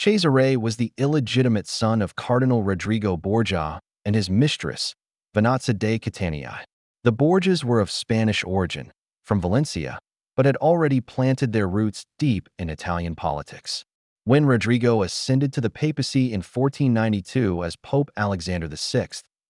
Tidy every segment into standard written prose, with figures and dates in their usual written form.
Cesare was the illegitimate son of Cardinal Rodrigo Borgia and his mistress, Venanza de Catania. The Borgias were of Spanish origin, from Valencia, but had already planted their roots deep in Italian politics. When Rodrigo ascended to the papacy in 1492 as Pope Alexander VI,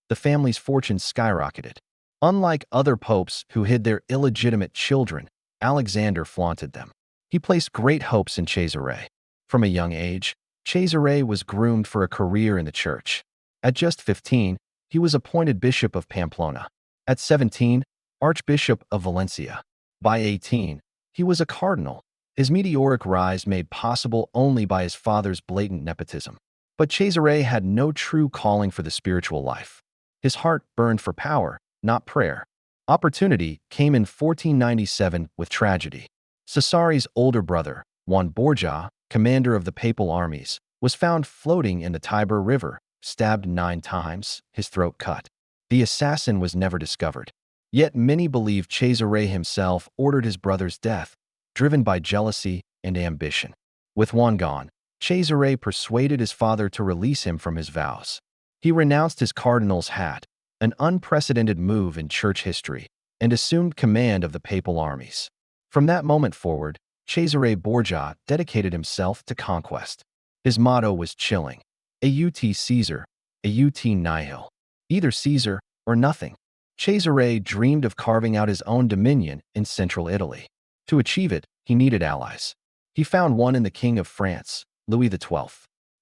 the family's fortunes skyrocketed. Unlike other popes who hid their illegitimate children, Alexander flaunted them. He placed great hopes in Cesare. From a young age, Cesare was groomed for a career in the church. At just 15, he was appointed Bishop of Pamplona. At 17, Archbishop of Valencia. By 18, he was a cardinal, his meteoric rise made possible only by his father's blatant nepotism. But Cesare had no true calling for the spiritual life. His heart burned for power, not prayer. Opportunity came in 1497 with tragedy. Cesare's older brother, Juan Borgia, commander of the papal armies, was found floating in the Tiber River, stabbed 9 times, his throat cut. The assassin was never discovered. Yet many believe Cesare himself ordered his brother's death, driven by jealousy and ambition. With Juan gone, Cesare persuaded his father to release him from his vows. He renounced his cardinal's hat, an unprecedented move in church history, and assumed command of the papal armies. From that moment forward, Cesare Borgia dedicated himself to conquest. His motto was chilling: Aut Caesar, Aut nihil. Either Caesar or nothing. Cesare dreamed of carving out his own dominion in central Italy. To achieve it, he needed allies. He found one in the King of France, Louis XII.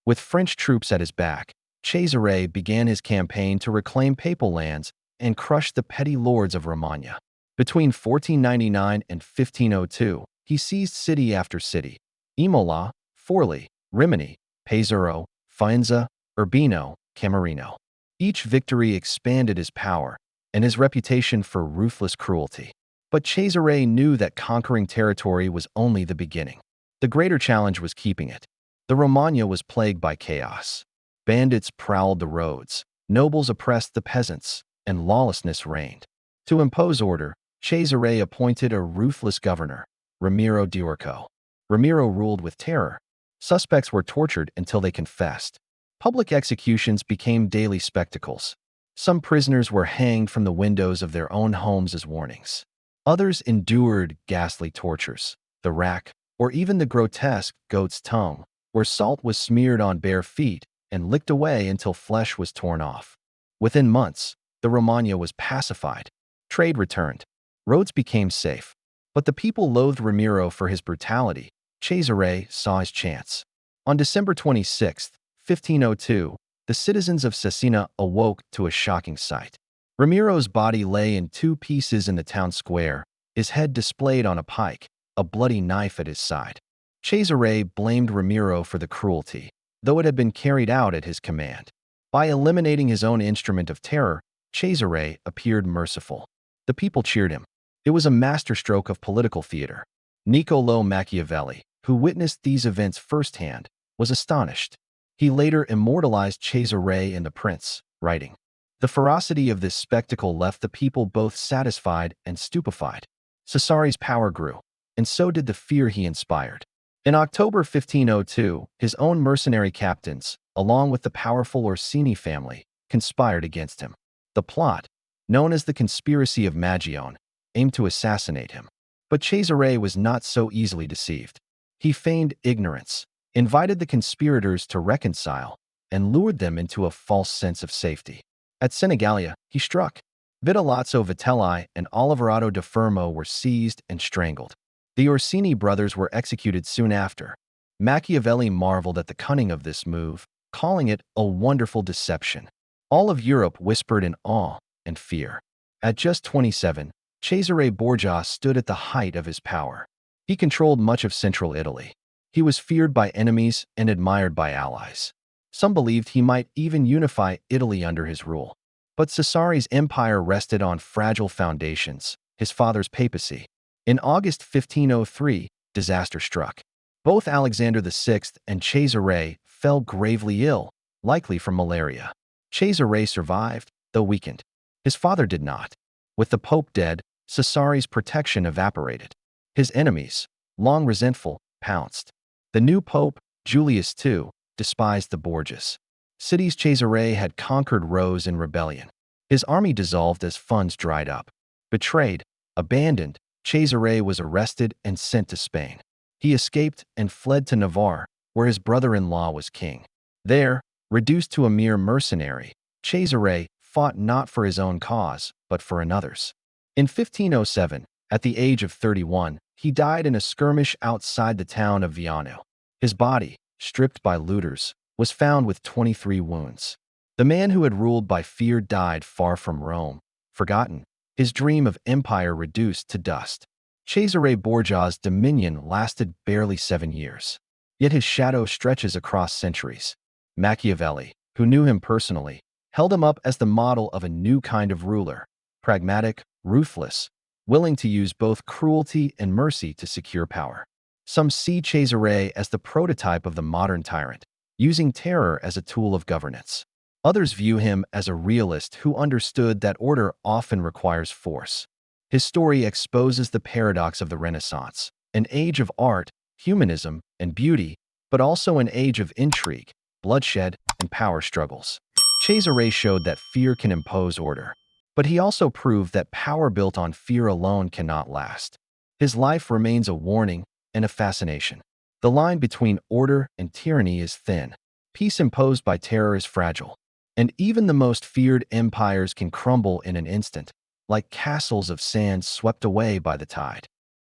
With French troops at his back, Cesare began his campaign to reclaim papal lands and crush the petty lords of Romagna. Between 1499 and 1502, he seized city after city: Imola, Forli, Rimini, Pesaro, Faenza, Urbino, Camerino. Each victory expanded his power and his reputation for ruthless cruelty. But Cesare knew that conquering territory was only the beginning. The greater challenge was keeping it. The Romagna was plagued by chaos. Bandits prowled the roads, nobles oppressed the peasants, and lawlessness reigned. To impose order, Cesare appointed a ruthless governor, Ramiro d'Urco. Ramiro ruled with terror. Suspects were tortured until they confessed. Public executions became daily spectacles. Some prisoners were hanged from the windows of their own homes as warnings. Others endured ghastly tortures, the rack, or even the grotesque goat's tongue, where salt was smeared on bare feet and licked away until flesh was torn off. Within months, the Romagna was pacified. Trade returned. Roads became safe. But the people loathed Ramiro for his brutality. Cesare saw his chance. On December 26, 1502, the citizens of Cesena awoke to a shocking sight. Ramiro's body lay in 2 pieces in the town square, his head displayed on a pike, a bloody knife at his side. Cesare blamed Ramiro for the cruelty, though it had been carried out at his command. By eliminating his own instrument of terror, Cesare appeared merciful. The people cheered him. It was a masterstroke of political theater. Niccolò Machiavelli, who witnessed these events firsthand, was astonished. He later immortalized Cesare in The Prince, writing, "The ferocity of this spectacle left the people both satisfied and stupefied." Cesare's power grew, and so did the fear he inspired. In October 1502, his own mercenary captains, along with the powerful Orsini family, conspired against him. The plot, known as the Conspiracy of Magione, aimed to assassinate him. But Cesare was not so easily deceived. He feigned ignorance, invited the conspirators to reconcile, and lured them into a false sense of safety. At Senigallia, he struck. Vitellozzo Vitelli and Oliverado da Fermo were seized and strangled. The Orsini brothers were executed soon after. Machiavelli marveled at the cunning of this move, calling it a wonderful deception. All of Europe whispered in awe and fear. At just 27, Cesare Borgia stood at the height of his power. He controlled much of central Italy. He was feared by enemies and admired by allies. Some believed he might even unify Italy under his rule. But Cesare's empire rested on fragile foundations, his father's papacy. In August 1503, disaster struck. Both Alexander VI and Cesare fell gravely ill, likely from malaria. Cesare survived, though weakened. His father did not. With the Pope dead, Cesare's protection evaporated. His enemies, long resentful, pounced. The new Pope, Julius II, despised the Borgias. Cities Cesare had conquered rose in rebellion. His army dissolved as funds dried up. Betrayed, abandoned, Cesare was arrested and sent to Spain. He escaped and fled to Navarre, where his brother-in-law was king. There, reduced to a mere mercenary, Cesare fought not for his own cause, but for another's. In 1507, at the age of 31, he died in a skirmish outside the town of Viano. His body, stripped by looters, was found with 23 wounds. The man who had ruled by fear died far from Rome, forgotten, his dream of empire reduced to dust. Cesare Borgia's dominion lasted barely 7 years. Yet his shadow stretches across centuries. Machiavelli, who knew him personally, held him up as the model of a new kind of ruler, pragmatic, ruthless, willing to use both cruelty and mercy to secure power. Some see Cesare as the prototype of the modern tyrant, using terror as a tool of governance. Others view him as a realist who understood that order often requires force. His story exposes the paradox of the Renaissance, an age of art, humanism, and beauty, but also an age of intrigue, bloodshed, and power struggles. Cesare showed that fear can impose order, but he also proved that power built on fear alone cannot last. His life remains a warning and a fascination. The line between order and tyranny is thin. Peace imposed by terror is fragile, and even the most feared empires can crumble in an instant, like castles of sand swept away by the tide.